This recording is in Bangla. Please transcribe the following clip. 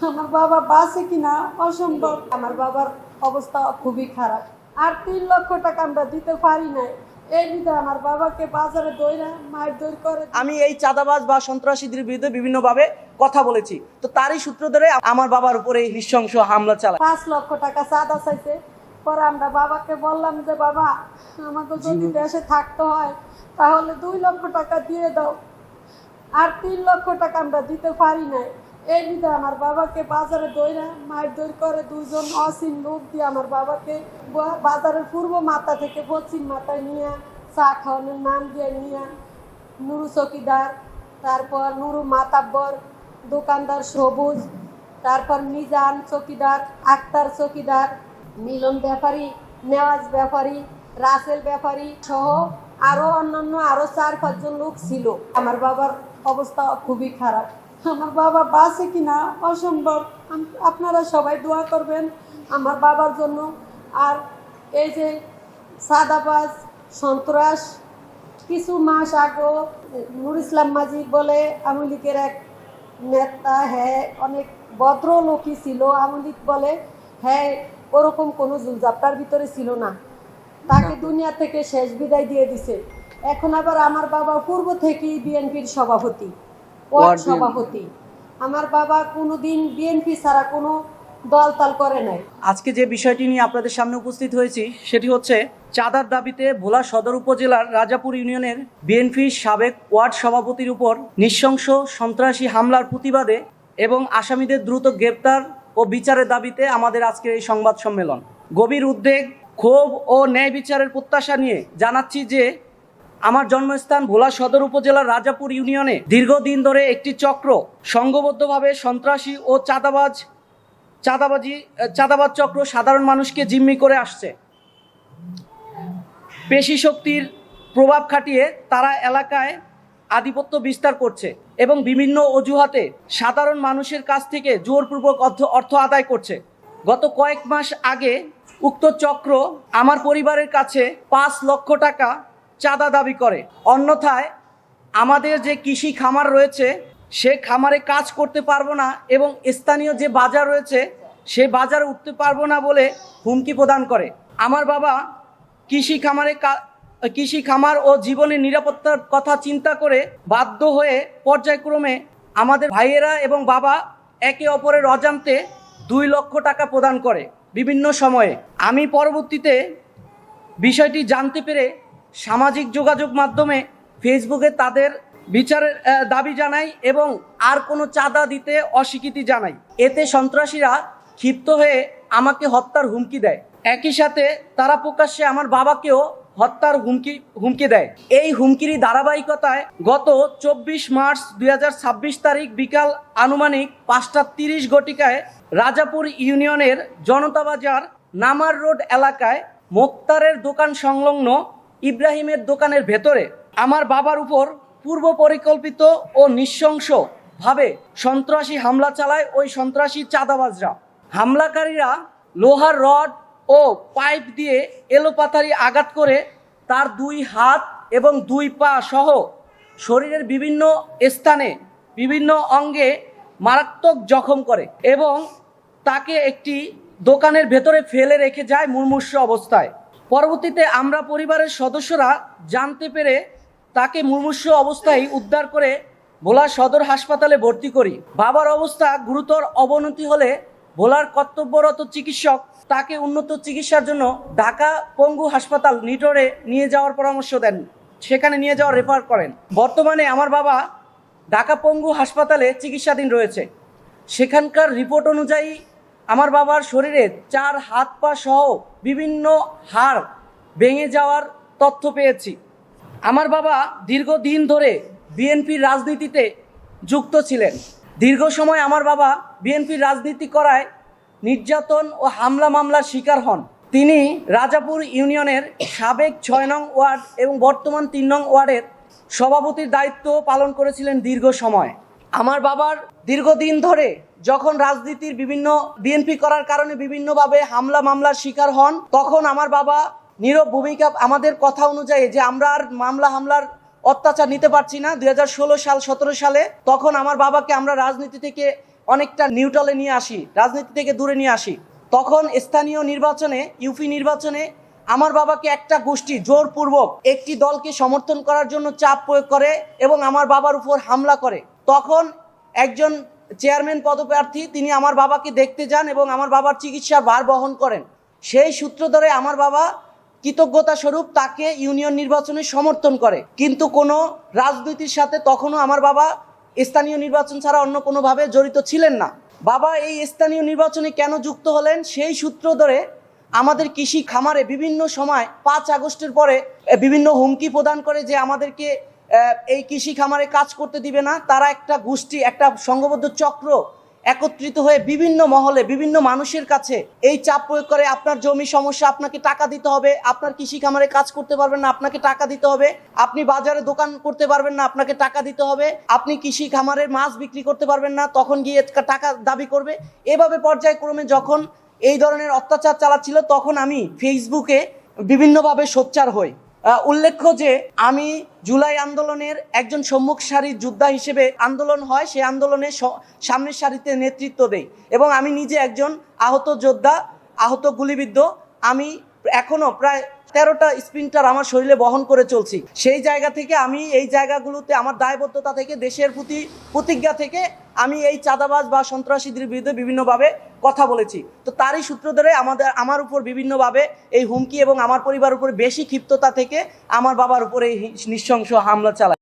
আমার বাবা বাঁচে কিনা অসম্ভব। আমার বাবার অবস্থা খুবই খারাপ, আর 3 লক্ষ টাকা আমরা দিতে পারি না। এই বিধে আমার বাবাকে বাজারে দইরা মায়ের দই করে। আমি এই চাঁদাবাজ বা সন্ত্রাসীদের বিরুদ্ধে বিভিন্নভাবে কথা বলেছি, তো তারই সূত্র ধরে আমার বাবার উপরে এই নৃশংস হামলা চালায়। 5 লক্ষ টাকা চাঁদা চাইছে। পরে আমরা বাবাকে বললাম যে বাবা, আমাকে যদি দেশে থাকতে হয় তাহলে 2 লক্ষ টাকা দিয়ে দাও, আর 3 লক্ষ টাকা আমরা দিতে পারি না। এই বিধে আমার বাবাকে বাজারে দইরা মায়ের দই করে 2জন অসীম লোক দিয়ে আমার বাবাকে বাজারের পূর্ব মাথা থেকে পশ্চিম মাথায় নিয়ে চা খাওয়ানোর নাম দিয়ে নিয়ে নুরু চকিদার, তারপর নুরু মাতাব্বর, দোকানদার সবুজ, তারপর মিজান চকিদার, আক্তার চকিদার, মিলন ব্যাপারী, নেওয়াজ ব্যাপারী, রাসেল ব্যাপারী সহ আরো অন্যান্য 4-5 জন লোক ছিল। আমার বাবার অবস্থা খুবই খারাপ। আমার বাবা বাঁচে কিনা অসম্ভব। আপনারা সবাই দোয়া করবেন আমার বাবার জন্য। আর এই যে সাদাবাজ সন্ত্রাস, কিছু মাস আগেও নুর ইসলাম মাঝি বলে আওয়ামী লীগের এক নেতা, হ্যাঁ অনেক ভদ্রলোকই ছিল, আওয়ামী লীগ বলে, হ্যাঁ ওরকম কোনো জুলজাপ্টার ভিতরে ছিল না, তাকে দুনিয়া থেকে শেষ বিদায় দিয়ে দিছে। এখন আবার আমার বাবা পূর্ব থেকেই বিএনপির সভাপতি, ওয়ার্ড সভাপতি। আমার বাবা কোনোদিন বিএনপি ছাড়া কোনো দলতাল করে নাই। আজকে যে বিষয়টি নিয়ে আপনাদের সামনে উপস্থিত হয়েছি সেটি হচ্ছে চাঁদার দাবিতে ভোলা সদর উপজেলার রাজাপুর ইউনিয়নের বিএনপির সাবেক ওয়ার্ড সভাপতির উপর নৃশংস সন্ত্রাসী হামলার প্রতিবাদে এবং আসামিদের দ্রুত গ্রেপ্তার ও বিচারের দাবিতে আমাদের আজকের এই সংবাদ সম্মেলন। গভীর উদ্বেগ, ক্ষোভ ও ন্যায় বিচারের প্রত্যাশা নিয়ে জানাচ্ছি যে আমার জন্মস্থান ভোলা সদর উপজেলার রাজাপুর ইউনিয়নে দীর্ঘদিন ধরে একটি চক্র সংঘবদ্ধভাবে সন্ত্রাসী ও চাঁদাবাজ চক্র সাধারণ মানুষকে জিম্মি করে আসছে। পেশি শক্তির প্রভাব খাটিয়ে তারা এলাকায় আধিপত্য বিস্তার করছে এবং বিভিন্ন অজুহাতে সাধারণ মানুষের কাছ থেকে জোরপূর্বক অর্থ আদায় করছে। গত কয়েক মাস আগে উক্ত চক্র আমার পরিবারের কাছে 5 লক্ষ টাকা চাঁদা দাবি করে, অন্যথায় আমাদের যে কৃষি খামার রয়েছে সে খামারে কাজ করতে পারবো না এবং স্থানীয় যে বাজার রয়েছে সে বাজারে উঠতে পারবো না বলে হুমকি প্রদান করে। আমার বাবা কৃষি খামার ও জীবনের নিরাপত্তার কথা চিন্তা করে বাধ্য হয়ে পর্যায়ক্রমে আমাদের ভাইয়েরা এবং বাবা একে অপরের অজান্তে 2 লক্ষ টাকা প্রদান করে বিভিন্ন সময়ে। আমি পরবর্তীতে বিষয়টি জানতে পেরে সামাজিক যোগাযোগ মাধ্যমে ফেসবুকে তাদের বিচারের দাবি জানাই এবং আর কোনো চাঁদা দিতে অস্বীকৃতি জানাই। এতে সন্ত্রাসীরা ক্ষিপ্ত হয়ে আমাকে হত্যার হুমকি দেয়। একই সাথে তারা প্রকাশ্যে আমার বাবাকেও হত্যার হুমকি দেয়। এই হুমকির ধারাবাহিকতায় গত 24 মার্চ 2026 তারিখ বিকাল আনুমানিক 5:30 ঘটিকায় রাজাপুর ইউনিয়নের জনতা বাজার নামার রোড এলাকায় মোক্তারের দোকান সংলগ্ন ইব্রাহিমের দোকানের ভেতরে আমার বাবার উপর পূর্ব পরিকল্পিত ও নৃশংসভাবে সন্ত্রাসী হামলা চালায় ওই সন্ত্রাসী চাঁদাবাজরা। হামলাকারীরা লোহার রড ও পাইপ দিয়ে এলোপাথারি আঘাত করে তার 2 হাত এবং 2 পা সহ শরীরের বিভিন্ন স্থানে বিভিন্ন অঙ্গে মারাত্মক জখম করে এবং তাকে একটি দোকানের ভেতরে ফেলে রেখে যায় মুমূর্ষ অবস্থায়। পরবর্তীতে আমরা পরিবারের সদস্যরা জানতে পেরে তাকে মুমূর্ষ অবস্থায় উদ্ধার করে ভোলা সদর হাসপাতালে ভর্তি করি। বাবার অবস্থা গুরুতর অবনতি হলে ভোলার কর্তব্যরত চিকিৎসক তাকে উন্নত চিকিৎসার জন্য ঢাকা পঙ্গু হাসপাতাল নিটোরে নিয়ে যাওয়ার পরামর্শ দেন, সেখানে নিয়ে যাওয়ার রেফার করেন। বর্তমানে আমার বাবা ঢাকা পঙ্গু হাসপাতালে চিকিৎসাধীন রয়েছে। সেখানকার রিপোর্ট অনুযায়ী আমার বাবার শরীরে 4 হাত পা সহ বিভিন্ন হাড় ভেঙে যাওয়ার তথ্য পেয়েছি। আমার বাবা দীর্ঘদিন ধরে বিএনপির রাজনীতিতে যুক্ত ছিলেন। দীর্ঘ সময় আমার বাবা বিএনপির রাজনীতি করায় নির্যাতন ও হামলা মামলার শিকার হন। তিনি রাজাপুর ইউনিয়নের সাবেক 6 নং ওয়ার্ড এবং বর্তমান 3 নং ওয়ার্ডের সভাপতির দায়িত্ব পালন করেছিলেন দীর্ঘ সময়। আমার বাবার দীর্ঘদিন ধরে যখন রাজনীতির বিএনপি করার কারণে বিভিন্নভাবে হামলা মামলার শিকার হন, তখন আমার বাবা নীরব ভূমিকা, আমাদের কথা অনুযায়ী যে আমরা আর মামলা হামলার অত্যাচার নিতে পারছি না, 2016 সাল 17 সালে তখন আমার বাবাকে আমরা রাজনীতি থেকে অনেকটা নিউট্রালে নিয়ে আসি, রাজনীতি থেকে দূরে নিয়ে আসি, তখন স্থানীয় নির্বাচনে, ইউপি নির্বাচনে আমার বাবাকে একটা গোষ্ঠী জোরপূর্বক একটি দলকে সমর্থন করার জন্য চাপ প্রয়োগ করে এবং আমার বাবার উপর হামলা করে। তখন একজন চেয়ারম্যান পদপ্রার্থী তিনি আমার বাবাকে দেখতে যান এবং আমার বাবার চিকিৎসার ভার বহন করেন। সেই সূত্র ধরে আমার বাবা কৃতজ্ঞতা স্বরূপ তাকে ইউনিয়ন নির্বাচনে সমর্থন করে, কিন্তু কোনো রাজনীতির সাথে তখনও আমার বাবা স্থানীয় নির্বাচন ছাড়া অন্য কোনোভাবে জড়িত ছিলেন না। বাবা এই স্থানীয় নির্বাচনে কেন যুক্ত হলেন সেই সূত্র ধরে আমাদের কৃষি খামারে বিভিন্ন সময় 5 আগস্টের পরে বিভিন্ন হুমকি প্রদান করে যে আমাদেরকে এই কৃষি খামারে কাজ করতে দিবে না। তারা একটা গোষ্ঠী, একটা সংঘবদ্ধ চক্র একত্রিত হয়ে বিভিন্ন মহলে বিভিন্ন মানুষের কাছে এই চাপ প্রয়োগ করে, আপনার জমি সমস্যা, আপনাকে টাকা দিতে হবে, আপনার কৃষি খামারে কাজ করতে পারবেন না, আপনাকে টাকা দিতে হবে, আপনি বাজারে দোকান করতে পারবেন না, আপনাকে টাকা দিতে হবে, আপনি কৃষি খামারের মাছ বিক্রি করতে পারবেন না, তখন গিয়ে টাকা দাবি করবে। এভাবে পর্যায়ক্রমে যখন এই ধরনের অত্যাচার চালাচ্ছিল তখন আমি ফেসবুকে বিভিন্নভাবে সোচ্চার হই। উল্লেখ্য যে আমি জুলাই আন্দোলনের একজন সম্মুখ সারির যোদ্ধা হিসেবে আন্দোলন হয়, সেই আন্দোলনে সামনের সারিতে নেতৃত্ব দেই এবং আমি নিজে একজন আহত যোদ্ধা, আহত গুলিবিদ্ধ। আমি এখনো প্রায় 13টা স্প্রিন্টার আমার শরীরে বহন করে চলছি। সেই জায়গা থেকে আমি এই জায়গাগুলোতে আমার দায়বদ্ধতা থেকে, দেশের প্রতি প্রতিজ্ঞা থেকে আমি এই চাঁদাবাজ বা সন্ত্রাসীদের বিরুদ্ধে বিভিন্নভাবে কথা বলেছি। তো তারই সূত্র ধরে আমার উপর বিভিন্নভাবে এই হুমকি এবং আমার পরিবারের উপর বেশি ক্ষিপ্ততা থেকে আমার বাবার উপর এই নৃশংস হামলা চালায়।